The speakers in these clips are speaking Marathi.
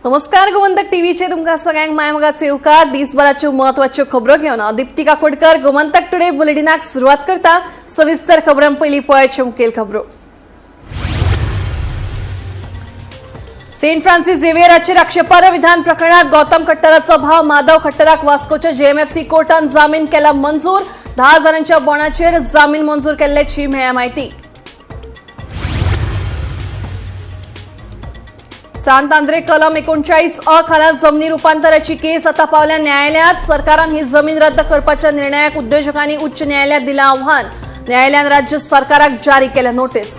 नमस्कार गोमंतक टीव्हीचे तुमका सगळ्यांक मायमगाचे येवकार दिसभराच्यो महत्वाच्यो खबरो घेवन दीप्ती काकोडकर गोमंतक टुडे बुलेटिनाक सुरुवात करता। सविस्तर खबरां पयलीं पळोवया मुखेल खबरो। सेंट फ्रांसिस झेवियराचेर आक्षेपार्ह विधान प्रकरणात गौतम खट्टराचो भाव माधव खट्टराक वास्कोच्या जेएमएफसी कोर्टान जामीन केला मंजूर। 10,000च्या बॉन्डाचेर जामीन मंजूर केल्ल्याची मेळ्ळ्या माहिती। सांत आंद्रे कलम 39 खाला जमनी रूपांतराची केस आता पावल्या न्यायालयात। सरकारान ही जमीन रद्द करपाच्या निर्णयाक उद्योजकांनी उच्च न्यायालयात दिला आव्हान। न्यायालयान राज्य सरकाराक जारी केल्या नोटीस।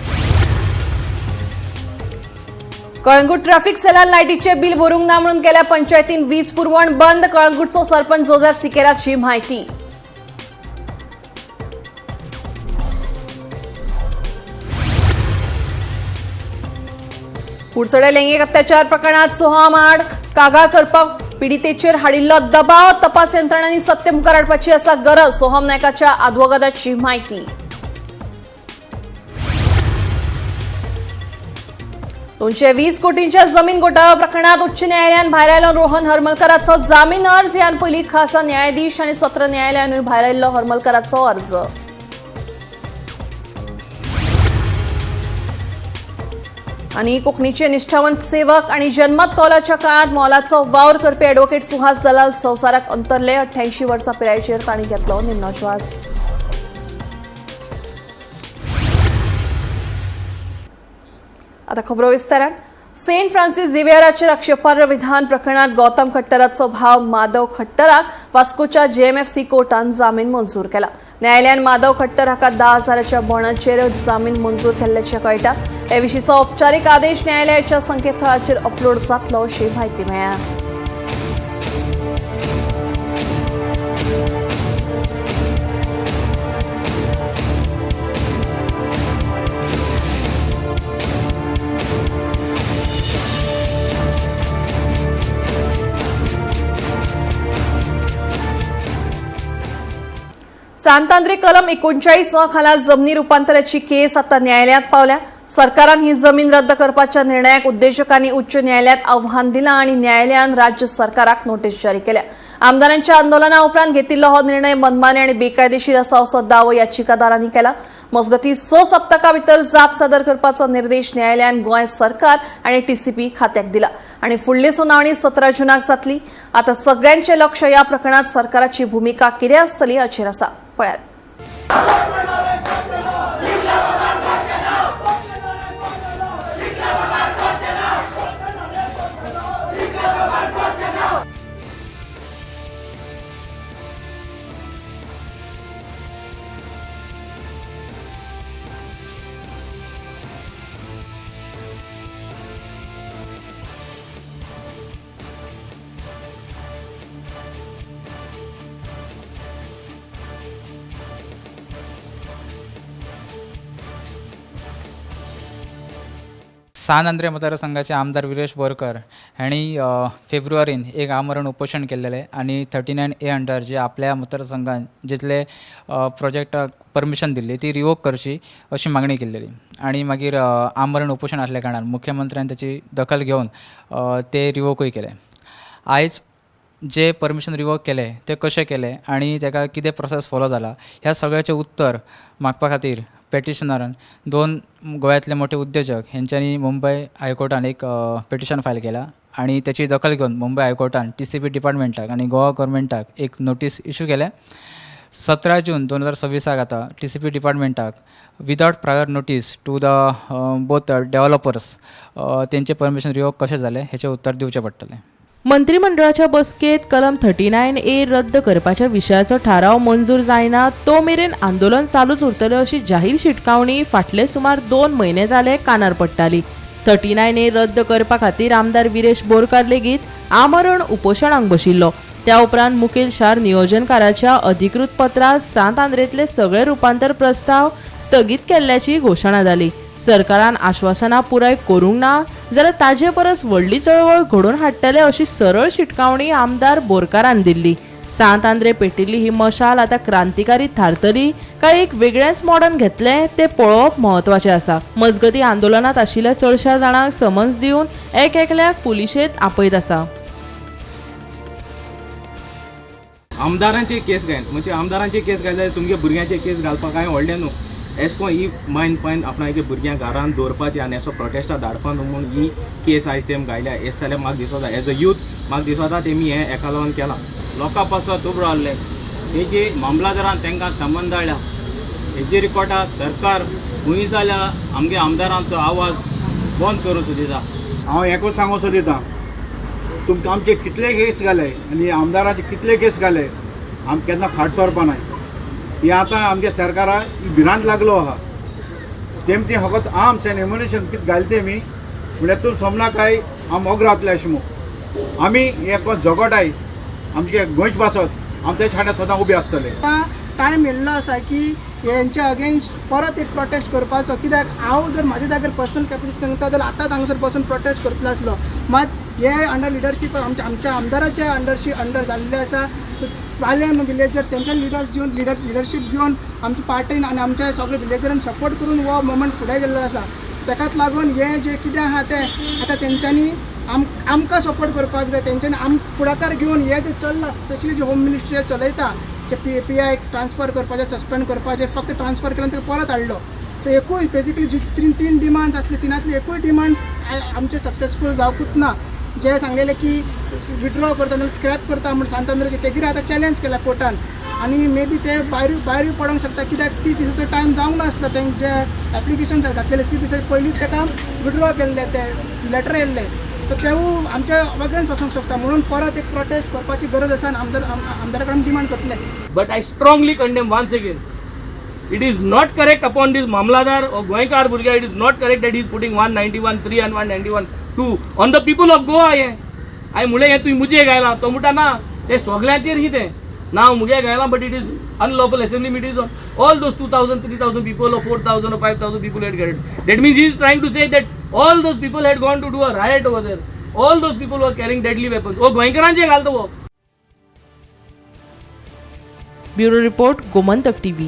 कळंगूट ट्रॅफिक सेलान लायटीचे बिल भरूंक ना म्हणून केल्या पंचायतीन वीज पुरवण बंद। कळंगूटचो सरपंच जोसेफ सिकेराची माहिती। कुडचडे लैंगिक अत्याचार प्रकरणात सोहम आड कागाळ करपाक पीडितेचेर हाडिल्लो दबाव तपास यंत्रणांनी सत्य मुखार हाडपाची आसा गरज। सोहम नायकाच्या आदवोगादाची माहिती। 220 कोटींच्या जमीन घोटाळा प्रकरणात उच्च न्यायालयान भायर आयलो रोहन हरमलकराचो जामीन अर्ज। ह्यान पयलीं खासा न्यायाधीश आनी सत्र न्यायालयानूय भायर आयिल्लो हरमलकराचो अर्ज। आणि कोंकणीचे निष्ठावंत सेवक आणि जन्मत कौलाच्या काळात मोलाचो वावर करपी ॲडव्होकेट सुहास दलाल संवसाराक अंतरले। 88 वर्सां पिरायेचेर तांणी घेतलो निमणो श्वास। आता खबरो विस्तारान। सेंट फ्रांसिस झेवियराचेर आक्षेपार्ह विधान प्रकरणात गौतम खट्टराचो भाव माधव खट्टराक वास्कोच्या जेएमएफसी कोर्टान जामीन मंजूर केला। न्यायालयान माधव खट्टर हाका 10,000च्या बॉन्डाचेर जामीन मंजूर केल्ल्याचें कळटा। हे विशींचो औपचारीक आदेश न्यायालयाच्या संकेतथळाचेर अपलोड जातलो अशी माहिती मेळ्ळ्या। सांत आंद्रे कलम 39 खाला जमनी रूपांतराची केस आता न्यायालयात पावल्या। सरकारान ही जमीन रद्द करपाच्या निर्णयाक उद्योजकांनी उच्च न्यायालयात आव्हान दिला आणि न्यायालयान राज्य सरकाराक नोटीस जारी केल्या। आमदारांच्या आंदोलना उपरांत घेतिल्लो हो निर्णय मनमानी आणि बेकायदेशीर आसा असो दावो याचिकादारांनी केला। मजगती 6 सप्तकां भितर जाप सादर करपाचो निर्देश न्यायालयान गोंय सरकार आणि टीसीपी खात्याक दिला आणि फुडली सुनावणी 17 जूनाक जातली। आता सगळ्यांचे लक्ष या प्रकरणात सरकाराची भूमिका कितें आसतली हाचेर आसा। पळयात। सांत आंद्रे मतदारसंघाचे आमदार विरेश बोरकर हांणी फेब्रुवारीन एक आमरण उपोषण केलेले आणि 39A अंडर जे आपल्या मतदारसंघात जितले प्रोजेक्टाक परमिशन दिल्ली ती रिवोक करची अशी मागणी केल्ली आणि मागीर आमरण उपोषण आसल्या कारणान मुख्यमंत्र्यान त्याची दखल घेवन ते रिवोकूय केले। आयज जे परमिशन रिवोक केले ते कशें केले आणि ताका कितें प्रोसेस फॉलो जाला ह्या सगळ्याचें उत्तर मागपा खातीर पेटिशनरान 2 गोव्यातले मोठे उद्योजक हेंच्यांनी मुंबय हायकोर्टान एक पेटिशन फायल केला आणि त्याची दखल घेवन मुंबय हायकोर्टान टीसीपी डिपार्टमेंटाक आणि गोवा गव्हर्मेंटाक एक नोटीस इश्यू केल्या। 17 जून 2026 आता टीसीपी डिपार्टमेंटाक without prior notice to the both developers तेंचे परमिशन रिवोक कशें जालें हेचें उत्तर दिवचें पडटलें। मंत्रिमंडळाच्या बसकेत कलम 39A रद्द करपाच्या विशयाचो थाराव मंजूर जायना तो मेरेन आंदोलन चालूच उरतलें अशी जाहीर शिटकावणी फाटले सुमार 2 म्हयने जाले कानार पडटाली। 39A रद्द करपा खातीर आमदार विरेश बोरकार लेगीत आमरण उपोशणाक बशिल्लो। त्या उपरांत मुखेल शार नियोजनकाराच्या अधिकृत पत्रांत सांत आंद्रेतले सगळे रूपांतर प्रस्ताव स्थगीत केल्ल्याची घोशणा जाली। सरकारान आश्वासनां पुराय करूंक ना जाल्यार ताजे परस व्हडली चळवळ घडोवन हाडटले अशी सरळ शिटकावणी आमदार बोरकारान दिल्ली। सांत आंद्रे पेटिल्ली ही मशाल आता क्रांतिकारी थारतली काय एक वेगळेच मॉडर्न घेतले ते पळोवप महत्वाचे आसा. मजगती आंदोलनात आशिल्ल्या चडशा जाणांक समन्स दिवन एकल्याक पुलिशेंत आपयत आसा. आमदारांचे केस घाल म्हणजे आमदारांचे केस घाल जाल्यार तुमगे भुरग्यांचे केस घालपाक कांय व्हडलें न्हू. एश को ही मायन पायन आपणागे भुरग्यांक घरान दवरपाचें आनी असो प्रोटेस्टा धाडपा न्हू म्हूण ही केस आयज तेम घायल्या. एस जाल्यार म्हाका दिसता एज अ यूथ म्हाका दिसता तेमी हें एका लागून केलां. लोकां पासत उबो रावले तेजे मामलादारान तांकां संबंद धाडल्या. हेजे रिकॉर्डार सरकार खूंय जाल्यार आमगे आमदारांचो आवाज बंद करूं सोदिता. हांव एकूच सांगू सोदितां तुमकां आमचे कितले केस घाले आनी आमदाराचे कितले केस घाले आम केन्ना फाट सरपा नाय. ही आतां आमच्या सरकाराक भिरांत लागलो आहा. तेम ती फकत आर्म्स एंड एम्युनिशन कितें घालता तेमी म्हळ्यार तूं समना काय आम मोग रावतले अशें म्हूण. आमी एक झगडाय आमचे गोंयच भासत आम त्या छाड्यार सदां उबे आसतले. टायम येयल्लो आसा की हेंच्या अगेन्स्ट परत एक प्रोटेस्ट करपाचो. कित्याक हांव जर म्हाज्या जाग्यार पर्सनल कॅपेसिटी सांगता जाल्यार आतांच हांगासर बसून प्रोटेस्ट करतलो आसलो. मात हे अंडर लिडरशीप आमच्या आमदाराच्या अंडर जाल्ले आसा. पालेम विलेजर तेंच्या लिडरशीप घेवन आमच्या पार्टीन आनी आमच्या सगळ्या विलेजरांनी सपोर्ट करून हो मुवमेंट फुडें गेल्लो आसा. ताकाच लागून हे जे कितें आहा तें आतां तेंच्यांनी आमकां सपोर्ट करपाक जाय. तेंच्यांनी फुडाकार घेवन हे जे चल्लां स्पेशली जे होम मिनिस्ट्री चलयता जे PI ट्रान्सफर करपाचें सस्पेंड करपाचें फक्त ट्रान्सफर केल्यान ताका परत हाडलो. सो एकूय बेजिकली जी तीन डिमांड्स आसले तिनांतली एकूय डिमांड्स आमचे सक्सेसफूल जावपूच ना. जे सांगलेले की विड्रॉ करता नाजाल्यार स्क्रॅप करता म्हणून सांत आंद्रेचे ते कितें आतां चॅलेंज केला कोर्टान आनी मे बी ते भायर पडोंक शकता. कित्याक 30 दिसाचो टायम जावंक नासलो तेंचे एप्लिकेशन घातलेले 30 दिसा पयलींच ताका विड्रॉ केल्ले ते लेटर येयल्ले. सो तेवूय आमच्या अगेन्स्ट वचूंक शकता म्हणून परत एक प्रोटेस्ट करपाची गरज आसा आनी आमदारा कडेन डिमांड करतले. But I strongly condemn once again. It is not correct upon this Mamladar or Goenkar Burgia. It is not correct that he is putting 191(3) and 191(2) on the people of Goa. I मुळे हे तुई मुजे गायला तो मुटा ना ते सगळ्यांचेर ही ते नाव मुगे गायला. But it is unlawful assembly meetings on all those 2,000, 3,000 people or 4,000 or 5,000 people had gathered. That means he is trying to say that all those people had gone to do a riot over there. All those people were carrying deadly weapons. Oh, Goenkaranche घालतो वो. Bureau report Gomantak TV.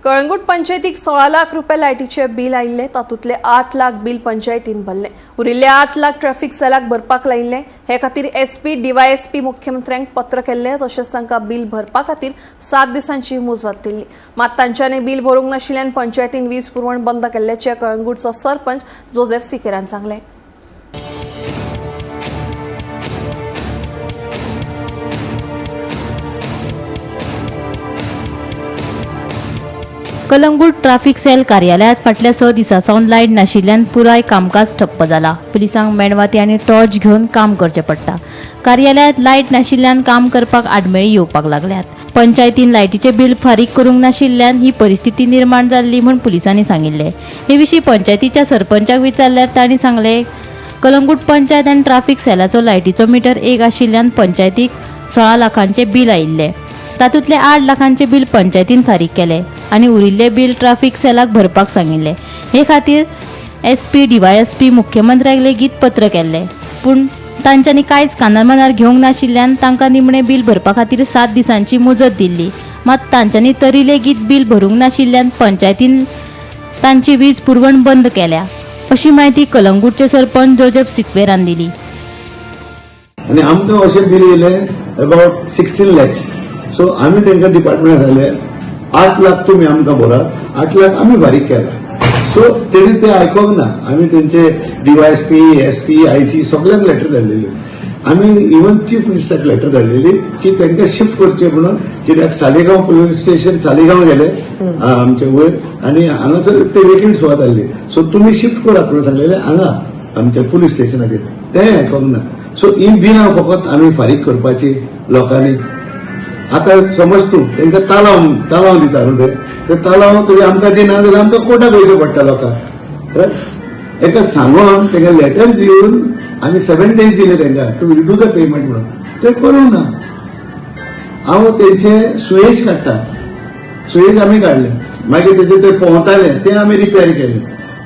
Calangute पंचायतीक 16 लाख रुपये लायटीचे बिल आयिल्ले. तातूंतले 8 लाख बिल पंचायतीन भरले. उरिल्ले 8 लाख ट्रॅफिक सेलाक भरपाक लायिल्ले. हे खातीर SP DYSP मुख्यमंत्र्यांक पत्र केल्ले. तशेंच तांकां बिल भरपा खातीर 7 दिसांची मुजत दिल्ली. मात तांच्यांनी बिल भरूंक नाशिल्ल्यान पंचायतीन वीज पुरवण बंद केल्ल्याचे कळंगूटचो सरपंच जोसेफ सिकेरान सांगले. कलंगूट ट्राफिक सेल कार्यालयात फाटल्या 6 दिसांसावन लायट नाशिल्ल्यान पुराय कामकाज ठप्प जाला. पुलिसांक मेणवाती आनी टॉर्च घेवन काम करचें पडटा. कार्यालयात लायट नाशिल्ल्यान काम करपाक आडमेळी येवपाक लागल्यात. पंचायतीन लायटीचे बिल फारीक करूंक नाशिल्ल्यान ही परिस्थिती निर्माण जाल्ली म्हूण पुलिसांनी सांगिल्ले. हे विशीं पंचायतीच्या सरपंचाक विचारल्यार तांणी सांगले कलंगूट पंचायत आनी ट्राफिक सेलाचो लायटीचो मिटर एक आशिल्ल्यान पंचायतीक 16 लाखांचे बिल आयिल्ले. तातूंतले 8 लाखांचे बिल पंचायतीन फारीक केले आनी उरिल्ले बिल ट्राफिक सेलाक भरपाक सांगिल्ले. हे खातीर SP DYSP मुख्यमंत्र्याक लेगीत पत्र केल्ले पूण तांच्यांनी कांयच कानामनार घेवंक नाशिल्ल्यान तांकां निमणें बिल भरपा खातीर 7 दिसांची मुजत दिल्ली. मात तांच्यांनी तरी लेगीत बिल भरूंक नाशिल्ल्यान पंचायतीन तांची वीज पुरवण बंद केल्या अशी माहिती कलंगूटचे सरपंच जोसेफ सिक्वेरान दिली. आनी आमकां अशें बिल येयलें अबावट 16 lakhs. सो आमी तांकां डिपार्टमेंटाक सांगले 8 लाख तुमी आमकां भरात 8 लाख आमी फारीक केला. सो तेणी ते आयकोंक ना. आमी तेंचे DYSP SP IG सगळ्यांक लेटर धाडलेली. आमी इवन चीफ मिनिस्टराक लेटर धाडलेली की तांकां शिफ्ट करचे म्हणून. कित्याक सालेगांव पुलीस स्टेशन सालेगांव गेले आमचे वयर आनी हांगासर ते वेगळी सुवात आसली. सो तुमी शिफ्ट करात म्हणून सांगलेले हांगा आमच्या पुलीस स्टेशनाचेर. तें आयकोंक ना. सो ही बिलां फकत आमी फारीक करपाची लोकांनी. आता समज तूं तांकां तालाव दिता न्हू ते तालाव तुवें आमकां दिना जाल्यार आमकां कोर्टाक वयचें पडटा लोकांक. एका सांगून तांकां लेटर दिवन आनी 7 days दिले तांकां टू डू द पेमेंट म्हणून. ते करूंक ना. हांव तेंचे सुयेज काडटा. सुयेज आमी काडले. मागीर तेजे ते पोंवताले ते आमी रिपेर केले.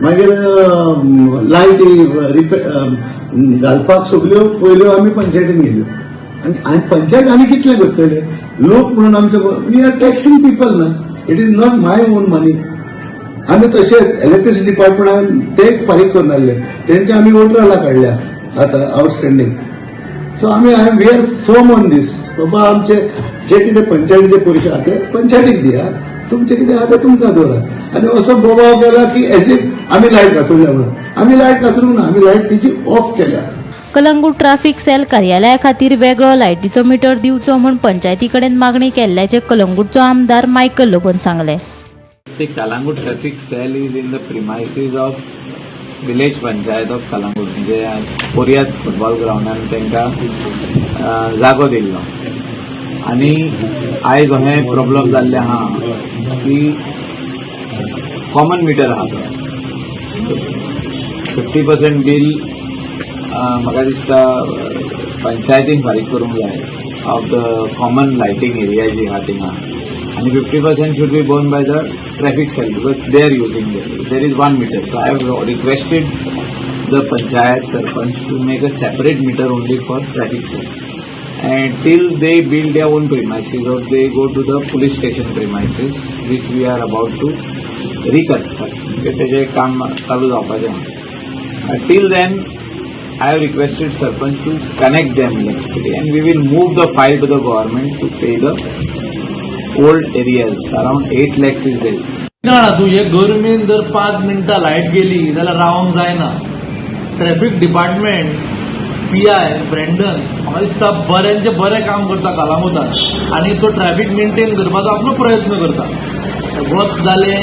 मागीर लायटी घालपाक सगल्यो पयल्यो आमी पंचायतीन गेल्यो आनी पंचायत आनी कितले करतले लोक म्हणून आमचे वी आर टॅक्सिंग पीपल ना it is not my own money आमी तशेंच इलेक्ट्रिसिटी डिपार्टमेंटान ते फारीक करून आसले तेंचे आमी वोटराला काडल्या आतां आउटस्टँडींग सो आमी वी आर फर्म ऑन दीस बाबा आमचे जे कितें पंचायतीचे पयशे आहा ते पंचायतीक दिया तुमचे कितें आहा ते तुमकां दवरा आनी असो बोबाव केला की एज इफ आमी लायट घातुल्या म्हणून आमी लायट घातरूंक ना आमी लायट तेजी ऑफ केल्या. कलंगूट ट्रॅफिक सेल कार्यालया खातीर वेगळो लायटीचो मिटर दिवचो म्हूण पंचायती कडेन मागणी केल्ल्याचे कलंगूटचो आमदार मायकल लोबन सांगले. The Kalangut traffic cell is in the premises of village panchayat of Kalangut. म्हणजे पोरियात फुटबॉल ग्राउंडान तांकां जागो दिल्लो आनी आयज हे प्रॉब्लम जाल्ले आहा की कॉमन मिटर आहा तो 50% बील म्हाका दिसता पंचायतीन फारीक करूंक जाय of the common lighting area जी आहा थिंगा and 50% should be borne by the traffic cell because they are using it. There is 1 meter. So I have requested the panchayat sarpanch to make a separate meter only for traffic cell. And till they build their own premises or they go to the police station premises, which we are about to reconstruct. तेजे काम चालू जावपाचें. Till then, I have requested sarpanch to connect them electricity and we will move the file to the government to pay the old areas. Around 8 lakhs is there. ना तू हे गरमीन जर 5 मिनटां लायट गेली जाल्यार रावंक जायना. ट्रॅफिक डिपार्टमेंट PI ब्रँडन म्हाका दिसता बऱ्यांचे बरें काम करता कलंगूटात आनी तो ट्रॅफिक मेंटेन करपाचो आपलो प्रयत्न करता. वत जालें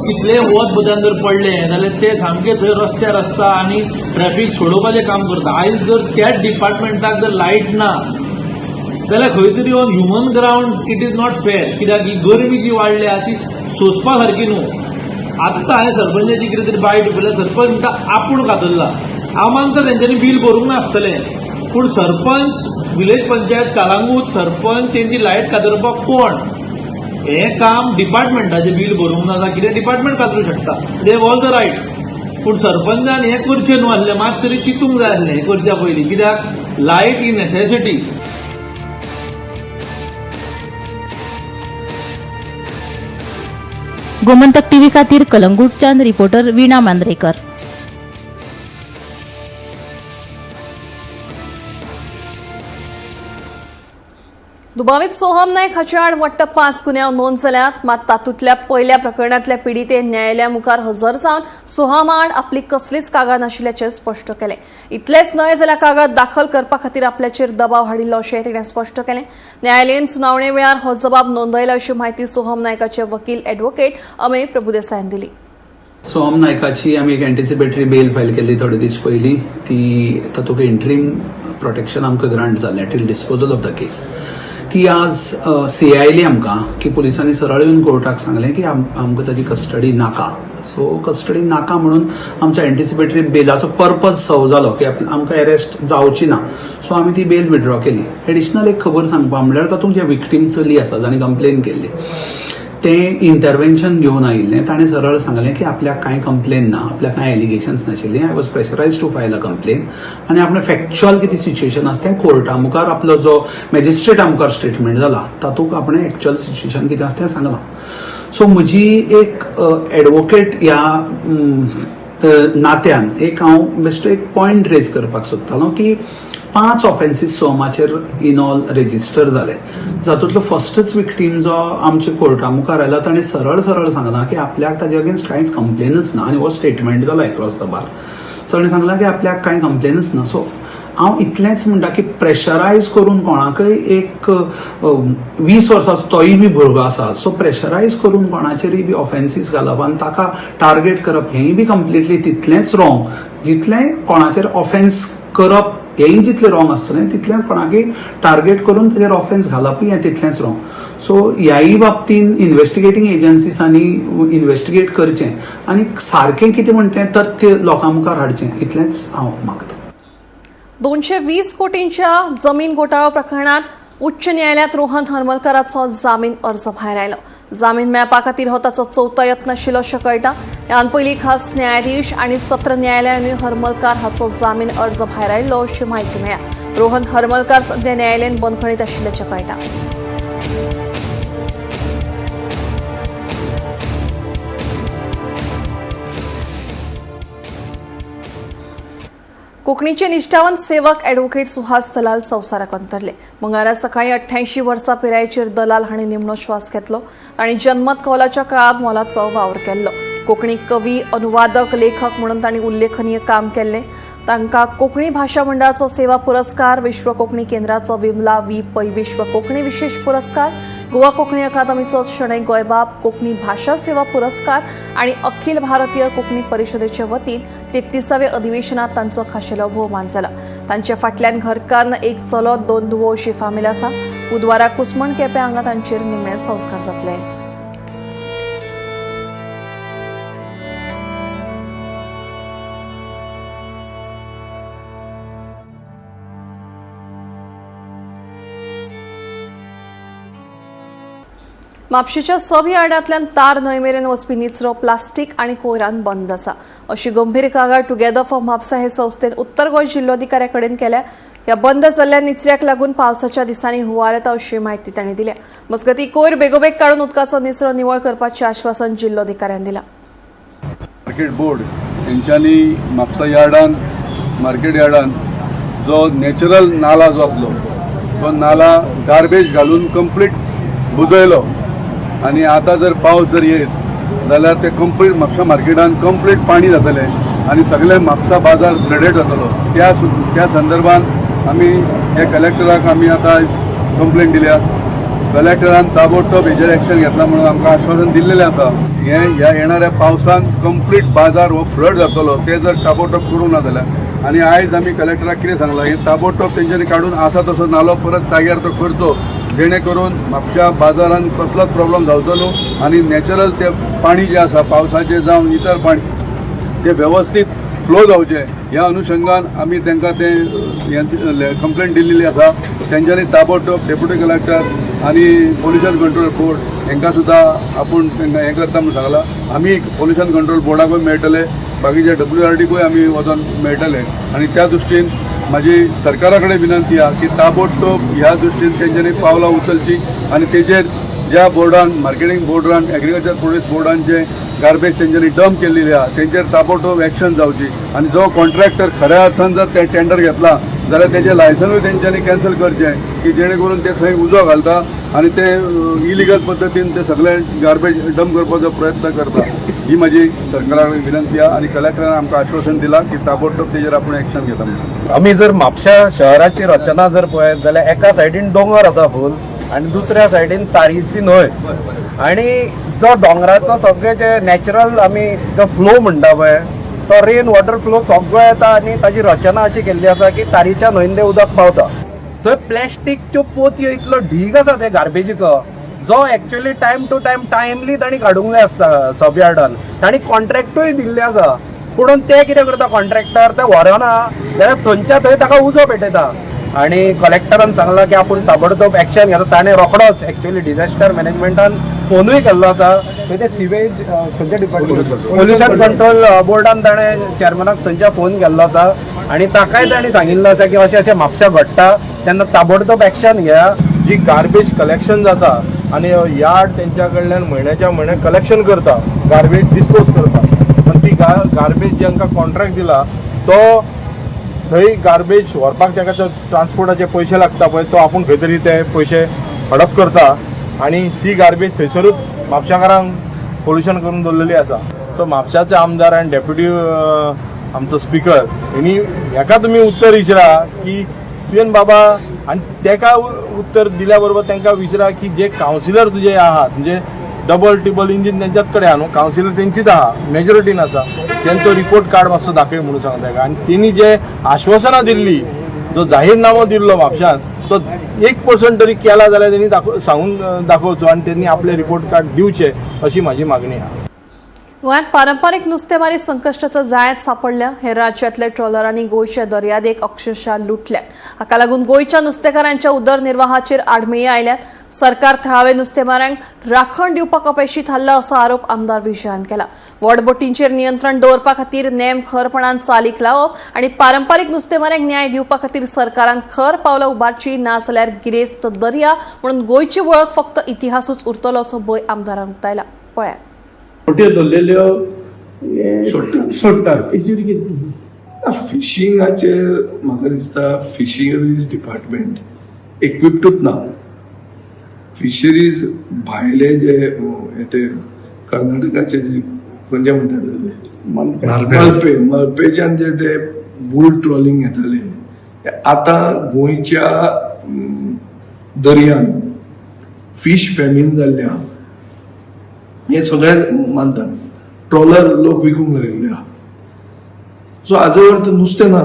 कितले वत बदान जर पडलें जाल्यार ते सामके थंय रस्त्यार आसता आनी ट्रॅफिक सोडोवपाचें काम करता. आयज जर त्याच डिपार्टमेंटाक जर लायट ना जाल्यार खंय तरी on human ground it is not fair. कित्याक ही गरमी जी वाडल्या ती सोंसपा सारकी न्हू. आत्तां हांवें सरपंचाची कितें तरी बायट पळयल्या सरपंच म्हणटा आपूण कातरला. हांव मानता तेंच्यांनी बील भरूंक नासतलें पूण सरपंच विलेज पंचायत कलंगूट सरपंच तेंची लायट कातरपाक कोण हें काम डिपार्टमेंटाचें बील भरूंक ना जाल्यार कितें डिपार्टमेंट कातरूंक शकता. They have all the rights पूण सरपंचान हें करचें न्हू आसलें मात तरी चिंतूंक जाय आसलें हें करच्या पयलीं कित्याक लायट ही नेसेसिटी. गोमंतक टीव्ही खातीर कलंगूटच्यान रिपोर्टर वीणा मांद्रेकर. दुबावीत सोहम नायक हाच्या आड वाडटा 5 गुन्यांव नोंद जाल्यात मात तातूंतल्या पयल्या प्रकरणांतल्या पिडीतेन न्यायालया मुखार हजर जावन सोहम आड आपली कसलीच कागाळ नाशिल्ल्याचे स्पश्ट केलें. इतलेंच न्हय जाल्यार कागाळ दाखल करपा खातीर आपल्याचेर दबाव हाडिल्लो अशेंय तिणें स्पश्ट केलें. न्यायालयीन सुनावणे वेळार हो जबाब नोंदयला अशी माहिती सोहम नायकाचे वकील ॲडव्होकेट अमेय प्रभुदेसायन दिली. सोहम नायकाची आमी एक एंटिसिपेटरी बेल फायल केल्ली थोडे दीस पयलीं. ती तातूंत इंट्रीम प्रोटेक्शन आमकां ग्रांट जालें टील डिस्पोजल ऑफ द केस. ती आज आयली आमकां की पुलिसांनी सरळ येवन कोर्टाक सांगलें की आमकां ताची कस्टडी नाका. सो कस्टडी नाका म्हणून आमच्या एंटिसिपेटरी बेलाचो पर्पज सर्व जालो की आमकां अरेस्ट जावची ना. सो आमी ती बेल विथड्रॉ केली. एडिशनल एक खबर सांगपा म्हणल्यार तातूंत जे विक्टीम चली आसा जाणी कंप्लेन केल्ली तें इंटरव्हेन्शन घेवन आयिल्लें. ताणें सरळ सांगलें की आपल्याक कांय कंप्लेन ना आपल्याक कांय एलिगेशन्स नाशिल्लीं. I was pressurize to file a complain आनी आपणें फॅक्च्युअल कितें सिच्युएशन आसा तें कोर्टा मुखार आपलो जो मॅजिस्ट्रेटा मुखार स्टेटमेंट जाला तातूंत आपणें एक्च्युअल सिच्युएशन कितें आसा तें सांगलां. सो म्हजी एक एडवोकेट ह्या नात्यान एक हांव बेश्टो एक पॉयंट रेज करपाक सोदतालो की 5 ऑफेन्सीस सोमाचेर इन ऑल रेजिस्टर जाले. जातूंतलो फस्टच विक्टीम जो आमच्या कोर्टा मुखार आयला ताणें सरळ सांगलां की आपल्याक ताजे अगेन्स्ट कांयच कंप्लेनच ना आनी हो स्टेटमेंट जाला एक्रॉस द बार. सो ताणें सांगलां की आपल्याक कांय कंप्लेनच ना. सो हांव इतलेंच म्हणटा की प्रेशरायज करून कोणाकय एक 20 वर्सांचो तोय बी भुरगो आसा सो प्रेशरायज करून कोणाचेरय बी ऑफेन्सीस घालप आनी ताका टार्गेट करप हेंय बी कंप्लिटली तितलेंच रॉंग जितलें कोणाचेर ऑफेन्स करप हेंय जितलें रॉंग आसतलें तितलेंच कोणाकय टार्गेट करून ताचेर ऑफेन्स घालपूय हें तितलेंच रॉंग. सो ह्याय बाबतीन इन्व्हेस्टिगेटींग एजन्सीसांनी इन्व्हेस्टिगेट करचें आनी सारकें कितें म्हणटा तें तथ्य लोकां मुखार हाडचें इतलेंच हांव मागतां. 220 कोटींच्या जमीन घोटाळो प्रकरणात उच्च न्यायालयात रोहन हरमलकराचो जामीन अर्ज भायर आयलो. जामीन मेळपा खातीर हो ताचो चवथो यत्न आशिल्लो अशें कळटा. ह्यान पयलीं खास न्यायाधीश आनी सत्र न्यायालयानूय हरमलकार हाचो जामीन अर्ज भायर आयिल्लो अशी माहिती मेळ्ळ्या. रोहन हरमलकार सध्या न्यायालयान बंदखणीत आशिल्ल्याचें कळटा. कोंकणीचे निश्ठावंत सेवक ॲडव्होकेट सुहास दलाल संवसाराक अंतरले. मंगळारा सकाळी 88 वर्सां पिरायेचेर दलाल हांणी निमणो श्वास घेतलो. तांणी जन्मत कौलाच्या काळात मोलाचो वावर केल्लो. कोंकणी कवी, अनुवादक, लेखक म्हणून तांणी उल्लेखनीय काम केल्लें. तांकां कोंकणी भाशा मंडळाचो सेवा पुरस्कार, विश्व कोंकणी केंद्राचो विमला वी पै विश्व कोंकणी विशेष पुरस्कार, गोवा कोंकणी अकादमीचो शणै गोंयबाब कोंकणी भाशा सेवा पुरस्कार आणि अखिल भारतीय कोंकणी परिशदेचे वतीन 33व्या अधिवेशनात तांचो खाशेलो भोवमान जाला. तांचे फाटल्यान घरकान्न एक चलो, 2 धुवो अशी फामील आसा. बुधवाराक कुसमण केप्यां हांगा तांचेर निमणे संस्कार जातले. म्हापशेच्या सब यार्डांतल्यान तार न्हंय मेरेन वचपी निचरो प्लास्टीक आनी कोयरान बंद आसा अशी गंभीर कागाळ टुगेदर फॉर म्हापसा हे संस्थेन उत्तर गोंय जिल्लोधिकाऱ्या कडेन केल्या. ह्या बंद जाल्ल्या निचऱ्याक लागून पावसाच्या दिसांनी हुंवार येता अशी माहिती तांणी दिल्या. मजगतीं कोयर बेगोबेग काडून उदकाचो निचरो निवळ करपाचें आश्वासन जिल्लोधिकाऱ्यान दिलां. मार्केट बोर्ड हेंच्यांनी म्हापसा यार्डान मार्केट यार्डान जो नॅचरल नाला जो आसलो तो नाला गार्बेज घालून कंप्लीट बुजयलो आनी आतां जर पावस जर येत जाल्यार ते कंप्लीट म्हापसा मार्केटान कंप्लीट पाणी जातलें आनी सगळे म्हापसा बाजार फ्लडेड जातलो. त्या संदर्भात आमी हे कलेक्टराक आमी आतां कंप्लेंट दिल्या. कलेक्टरान ताबडतोब हेजेर एक्शन घेतला म्हणून आमकां आश्वासन दिल्लेलें आसा. ह्या येणाऱ्या पावसान कंप्लीट बाजार हो फ्लड जातलो ते जर ताबडतोब करूंक ना जाल्यार आनी आयज आमी कलेक्टराक कितें सांगलां की ताबडतोब तेंच्यांनी काडून आसा तसो नालो परत जाग्यार तो करचो जेणे करून म्हापशा बाजारान कसलोच प्रॉब्लेम जावचो न्हू आनी नॅचरल ते पाणी जे आसा पावसाचें जावं इतर पाणी ते वेवस्थीत फ्लो जावचे ह्या अनुशंगान आमी तांकां ते कंप्लेंट दिल्ली आसा. तेंच्यांनी ताबडतोब डेप्युटी कलेक्टर आनी पोल्युशन कंट्रोल बोर्ड हांकां सुद्दां आपूण तांकां हें करता म्हणून सांगलां. आमी पोल्युशन कंट्रोल बोर्डाकूय मेळटले, बाकीच्या WRDकूय आमी वचोन मेळटले आनी त्या दृश्टीन माझी सरकारा कडेन विनंती आहे की ताबडतोब ह्या दृश्टीन तेंच्यांनी पावलां उचलची आनी तेजेर ज्या बोर्डान मार्केटिंग बोर्डान एग्रीकल्चर प्रोड्यूस बोर्डान जे गार्बेज तेंच्यांनी डंप केल्लेली आहा तेंचेर ताबडतोब एक्शन जावची आनी जो कॉन्ट्रॅक्टर खऱ्या अर्थान जर ते टेंडर घेतला जाल्यार तेजें लायसनूय तेंच्यांनी कॅन्सल करचें की जेणे करून ते थंय उजो घालता आनी ते इलिगल पद्दतीन ते सगळे गार्बेज डंप करपाचो प्रयत्न करता. ही माझी सरकारा कडेन विनंती आहे आणि कलेक्टरान आमकां आश्वासन दिलां की ताबडतोब तेजेर आपूण एक्शन घेता म्हणून. आमी जर म्हापशा शहराची रचना जर पळयत जाल्यार एका सायडीन दोंगर आसा फूल आनी दुसऱ्या सायडीन तारीची न्हंय आनी जो दोंगराचो सगळे जे नॅचरल आमी जो फ्लो म्हणटा पळय तो रेन वॉटर फ्लो सगळो येता आनी ताची रचना अशी केल्ली आसा की तारीच्या न्हंयन तें उदक पावता. थंय प्लॅस्टीकच्यो पोतयो इतलो ढीग आसा त्या गार्बेजीचो जो actually time to time timely तांणी काडूंक जाय आसता. सब यार्डान तांणी कॉन्ट्रॅक्टूय दिल्ले आसा पूण ते कितें करता कॉन्ट्रॅक्टर ते व्हरना जाल्यार थंयच्या थंय ताका उजो पेटयता आनी कलेक्टरान सांगलां की आपूण ताबडतोब एक्शन घेता. ताणें रोखडोच एक्चुअली डिझास्टर मॅनेजमेंटान फोनूय केल्लो आसा. थंय ते सिवेज खंयच्या डिपार्टमेंट पोल्युशन कंट्रोल बोर्डान ताणें चेअरमॅनाक थंयच्या फोन केल्लो आसा आनी ताकाय ताणें सांगिल्लो आसा की अशें अशें म्हापशा घडटा तेन्ना ताबडतोब एक्शन घेया. जी गार्बेज कलेक्शन जाता आनी यार्ड तेंच्या कडल्यान म्हयन्याच्या म्हयने कलेक्शन करता गार्बेज डिस्पोज करता पण ती गार्बेज जेंका कॉन्ट्रॅक्ट दिला तो थंय गार्बेज व्हरपाक ताका ट्रान्सपोर्टाचे पयशे लागता पळय तो आपूण खंय तरी ते पयशे हडप करता आनी ती गार्बेज थंयसरूच म्हापशाकारांक पोल्युशन करून दवरलेली आसा. सो म्हापशाचे आमदार आनी डेप्युटी आमचो स्पिकर हेणी हेका तुमी उत्तर विचारा की तुवें बाबा आनी तेका उत्तर दिल्या बरोबर तांकां विचारा की जे कावन्सिलर तुजे आहात म्हणजे डबल टिबल इंजीन तेंच्याच कडेन आहा न्हू कावन्सिलर तेंचीच आहा मेजॉरिटीन आसा तेंचो रिपोर्ट कार्ड मातसो दाखय म्हणून सांगता ताका. आनी तेणी जे आश्वासनां दिल्ली जो जाहीरनामो दिल्लो म्हापशान तो 1% तरी केला जाल्यार तेणी सांगून दाखोवचो आनी तेणी आपले रिपोर्ट कार्ड दिवचे अशी म्हाजी मागणी आहा. गोंयांत पारंपारीक नुस्तेमारी संकश्टाचो जाळ्यात सापडल्या. हेर राज्यांतले ट्रॉलरांनी गोंयच्या दर्यादेग अक्षरशः लुटल्यात. हाका लागून गोंयच्या नुस्तेकारांच्या उदरनिर्वाहाचेर आडमेळी आयल्यात. सरकार थळावे नुस्तेमारांक राखण दिवपाक अपेक्षीत थारला असो आरोप आमदार विजयान केला. व्हडबोटींचेर नियंत्रण दवरपा खातीर नेम खरपणान चालीक लावप आनी पारंपारीक नुस्तेमारांक न्याय दिवपा खातीर सरकारान खर पावलां उबारची ना जाल्यार गिरेस्त दर्या म्हणून गोंयची वळख फक्त इतिहासूच उरतलो असो भंय आमदारान उक्तायला. पळयात. मोठ्यो धरलेल्यो सोडटात हेचेर फिशिंगाचेर म्हाका दिसता फिशरीज डिपार्टमेंट इक्विप्डूच ना. फिशरीज भायले जे येते कर्नाटकाचे जे खंयचे म्हणटात मलपेच्यान जे ते बुल ट्रॉलिंग येताले आतां गोंयच्या दर्यान फिश फॅमिन जाल्ल्या हे सगळे मानतात. ट्रॉलर लोक विकूंक लागलेले आहा. सो हाजो अर्थ नुस्तें ना.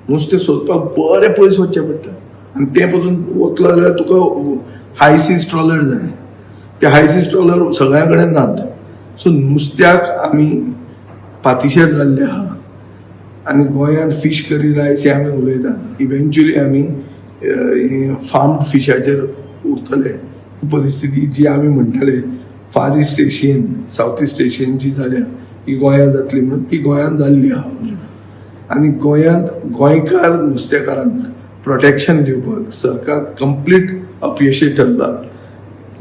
नुस्तें सोदपाक बरें पयस वचचें पडटा आनी ते पसून वतलो जाल्यार तुका हायसीज ट्रॉलर जाय. ते हायसीज ट्रॉलर सगळ्या कडेन नात. सो नुस्त्याक आमी पातीशेर जाल्ले आहा आनी गोंयांत फीश करी रायस हे आमी उलयतात. इवेंच्युअली आमी फार्म फिशाचेर उरतले. ही परिस्थिती जी आमी म्हणटाले फार East Asian South East Asian जी जाल्या ही गोंयांत जातली म्हणून ती गोंयांत जाल्ली आहा. आनी गोंयांत गोंयकार नुस्तेकारांक प्रोटेक्शन दिवपाक सरकार कंप्लीट अपयशी ठरला.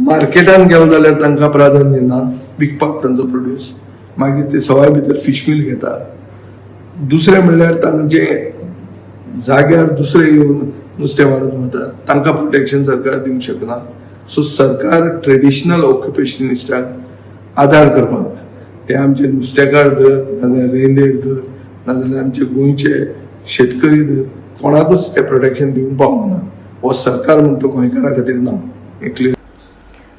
मार्केटान गेलो जाल्यार तांकां प्राधान्य ना विकपाक तांचो प्रोड्यूस. मागीर ते सवाय भितर फीश मील घेता. दुसरें म्हणल्यार तांचे जाग्यार दुसरे येवन नुस्तें मारून वतात. तांकां प्रोटेक्शन सरकार दिवंक शकना. सो सरकार ट्रेडिशनल ऑक्युपेशनिस्टांक आदार करपाक ते आमचे नुस्तेकार धर नाजाल्यार रेंदेर धर नाजाल्यार आमचे गोंयचे शेतकरी धर कोणाकूच ते प्रोटेक्शन दिवंक पावना. हो सरकार म्हणतो गोंयकारा खातीर ना. क्लियर.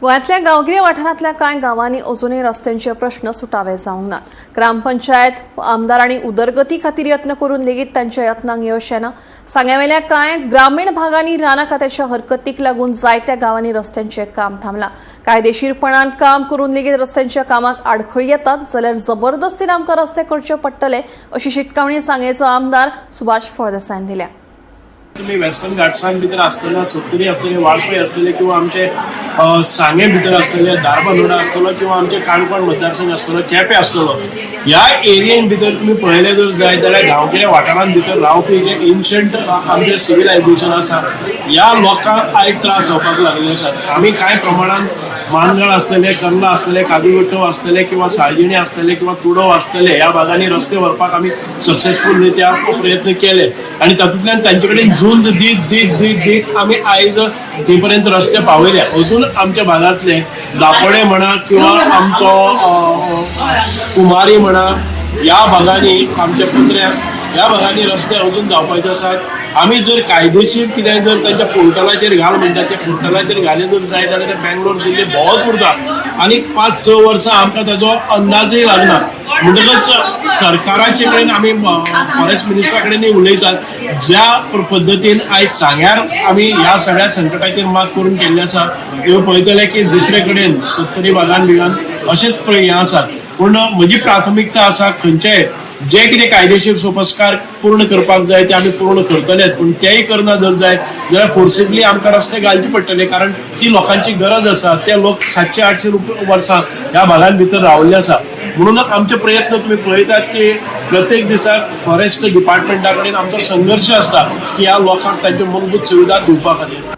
गोंयांतल्या गांवगिऱ्या वाठारांतल्या कांय गांवांनी अजूनय रस्त्यांचे प्रश्न सुटावे जावंक नात. ग्रामपंचायत आमदारांनी उदरगती खातीर यत्न करून लेगीत तांच्या यत्नांक यश येना. सांग्यावेल्या कांय ग्रामीण भागांनी राना खात्याच्या हरकतीक लागून जायत्या गांवांनी रस्त्यांचे काम थांबलां. कायदेशीरपणान काम करून लेगीत रस्त्यांच्या कामाक आडखळी येतात जाल्यार जबरदस्तीन आमकां रस्ते करचे पडटले अशी शिटकावणी सांगेचो आमदार सुभाष फळदेसायन दिल्या. तुम्ही वेस्टर्न घाटसान भितर आसतले सत्तरी आसतले वाळपय आसतले किंवा आमचे सांगे भितर आसतले दारबांदोडा आसतलो किंवा आमचे काणकोण मतदारसंघ आसतलो केपें आसतलो ह्या एरियेन भितर तुम्ही पळयलें जर जाय जाल्यार गांवगिऱ्या वाठारांत भितर रावपी जे एन्शंट आमचे सिविलायझेशन आसा ह्या लोकांक आयज त्रास जावपाक लागले आसात. आमी कांय प्रमाणात मानगळ आसतले कर्ला आसतले कादुगट्टो आसतले किंवा साळजिणी आसतले किंवा तुडो आसतले ह्या भागांनी रस्ते व्हरपाक आमी सक्सेसफुलरित्या प्रयत्न केले आनी तातूंतल्यान तांचे कडेन झूंज दीत आमी आयज थंय पर्यंत रस्ते पावयले. अजून आमच्या भागांतले दापोडे म्हणा किंवा आमचो कुमारी म्हणा ह्या भागांनी आमच्या कुत्र्याक ह्या भागांनी रस्ते अजून जावपाचे आसात. आमी जर कायदेशीर कितें जर तांच्या पोर्टलाचेर घाल म्हणटा ते पोर्टलाचेर घाले जर जाय जाल्यार ते बेंगलोर जिल्ले भोंवत उरता आनी 5-6 वर्सां आमकां ताजो अंदाजय लागना. म्हणटकच सरकाराचे कडेन आमी फॉरेस्ट मिनिस्टरा कडेनय उलयतात ज्या पद्दतीन आयज सांग्यार आमी ह्या सगळ्या संकटाचेर मात करून केल्ले आसा ह्यो पळयतले की दुसरे कडेन सत्तरी भागान बिगान अशेंच हें आसात. पूण म्हजी प्राथमिकता आसा खंयचेय जे कितें कायदेशीर सोपस्कार पूर्ण करपाक जाय ते आमी पूर्ण करतलेच. पूण तेय करना जर जाय जाल्यार फोर्सिबली आमकां रस्ते घालचे पडटले कारण ती लोकांची गरज आसा. ते लोक 700-800 वर्सां ह्या भागांत भितर रावल्ले आसा. म्हणून आमचे प्रयत्न तुम्ही पळयतात की प्रत्येक दिसाक फॉरेस्ट डिपार्टमेंटा कडेन आमचो संघर्श आसता की ह्या लोकांक तांच्यो मूलभूत सुविधा दिवपा खातीर.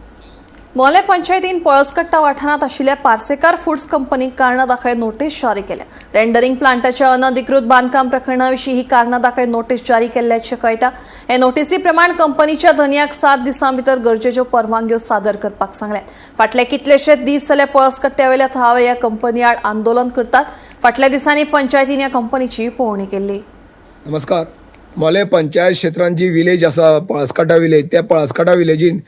मोले पंचायतीन पळसकट्टा वाठारांत आशिल्ल्या पार्सेकार फूड्स कंपनीक कारणां दाखय नोटीस जारी केल्या. रेंडरिंग प्लांटाच्या अनधिकृत बांदकाम प्रकरणा विशीं ही कारणां दाखय नोटीस जारी केल्ल्याचें कळटा. हे नोटीसी प्रमाण कंपनीच्या धन्याक 7 दिसां भितर गरजेच्यो परवानग्यो सादर करपाक सांगल्यात. फाटले कितलेशेच दीस जाले पळसकट्ट्यावेल्या थळावे ह्या कंपनी आड आंदोलन करतात. फाटल्या दिसांनी पंचायतीन ह्या कंपनीची पळोवणी केल्ली. नमस्कार. मोले पंचायत क्षेत्रांत जी विलेज आसा पळसकट्टा विलेज त्या पळसकट्टा विलेजीन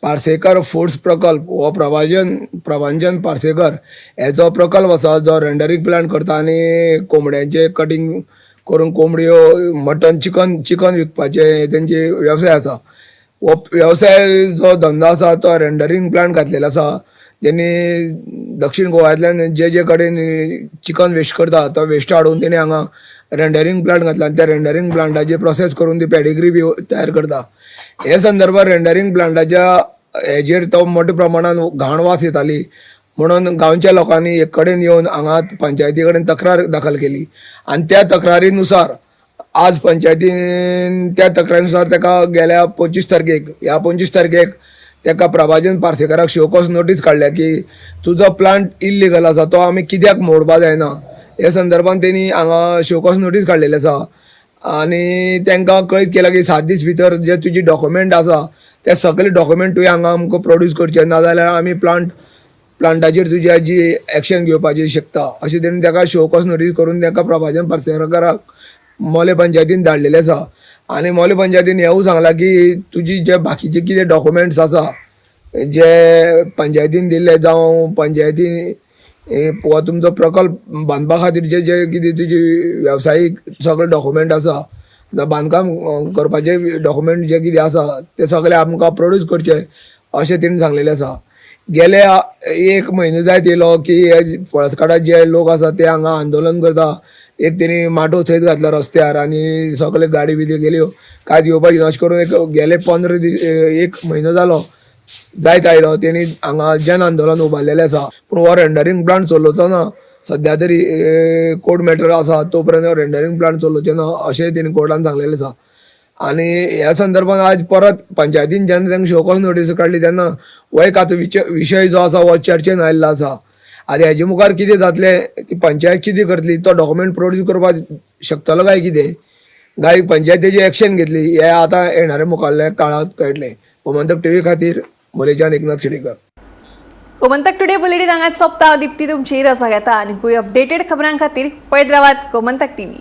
पार्सेकर फूड्स प्रकल्प हो प्रभांजन पार्सेकर हेचो प्रकल्प आसा जो रेंडरिंग प्लांट करता आनी कोंबड्यांचे कटींग करून कोंबड्यो मटन चिकन विकपाचे तेंचे वेवसाय आसा. हो वेवसाय जो धंदो आसा तो रेंडरिंग प्लांट घातलेलो आसा. त्यांनी दक्षिण गोव्यातल्यान जे कडेन चिकन वेस्ट करता तो वेस्ट हाडून तेणी हांगा रेंडरिंग प्लांट घातला आनी त्या रेंडरिंग प्लांटाची प्रोसेस करून ती पेडिग्री बी तयार करता. हे संदर्भात रेंडरिंग प्लांटाच्या हेजेर तो मोठ्या प्रमाणात घाण वास येताली म्हणून गांवच्या लोकांनी एक कडेन येवन हांगा पंचायती कडेन तक्रार दाखल केली आणि त्या तक्रारीनुसार आज पंचायतीन त्या तक्रारीनुसार ताका गेल्या 25 तारखेक ताका प्रभाजन पार्सेकाराक शोकॉस नोटीस काडल्या की तुजो प्लांट इल्लीगल आसा तो आमी कित्याक मोडपा जायना हे संदर्भात तेणी हांगा शोकॉस नोटीस काडलेली आसा आनी तांकां कळीत केलां की 7 दीस भितर जे तुजी डॉक्युमेंट आसा ते सगळे डॉक्युमेंट तुवें हांगा आमकां प्रोड्यूस करचे नाजाल्यार आमी प्लांटाचेर तुज्या जी एक्शन घेवपाची शकता अशें तेणी ताका शोकॉस नोटीस करून ताका प्रभाजन पार्सेकाराक मोले पंचायतीन धाडलेले आसा आनी मोले पंचायतीन हेवूय सांगलां की तुजी जे बाकीचे कितें डॉक्युमेंट्स आसा जे पंचायतीन दिल्ले जावं पंचायतीन वा तुमचो प्रकल्प बांदपा खातीर जे जे कितें तुजी वेवसायीक सगळे डॉक्युमेंट आसा जावं बांदकाम करपाचे डॉक्युमेंट जे कितें आसा ते सगळे आमकां प्रोड्यूस करचे अशें तेणी सांगलेलें आसा. गेले 1 म्हयनो जायत येयलो की फळसकाटात जे लोक आसा ते हांगा आंदोलन करता. एक तेणी माटो थंयच घातलो रस्त्यार आनी सगळे गाडी बिडी गेल्यो कांयच येवपाची अशें करून एक गेले 15 दीस 1 म्हयनो जालो जायत आयलो तेणी हांगा जन आंदोलन उबारलेलें आसा. पूण हो रेंडरींग प्लांट चलोवचो ना सद्या तरी कोर्ट मॅटर आसा तोपर्यंत रेंडरींग प्लांट चलोवचे ना अशेंय तेणी कोर्टान सांगलेलें आसा. आनी ह्या संदर्भात आज परत पंचायतीन जेन्ना तांकां शोकॉस नोटीस काडली तेन्ना हो एक आतां विशय जो आसा हो चर्चेन आयिल्लो आसा. आतां हेजे मुखार कितें जातलें ती पंचायत कितें करतली तो डॉक्युमेंट प्रोड्यूस करपाक शकतलो काय कितें काय पंचायतीची एक्शन घेतली हे आतां येणाऱ्या मुखाल्ल्या काळांत कळटलें. गोमंतक टीव्ही खातीर मोलेच्यान एकनाथ खेडेकर. गोमंतक टुडे बुलेटिन हांगाच सोंपता. दिप्ती तुमची रजा घेता आनी अपडेटेड खबरां खातीर पळयत रावात गोमंतक टीव्ही.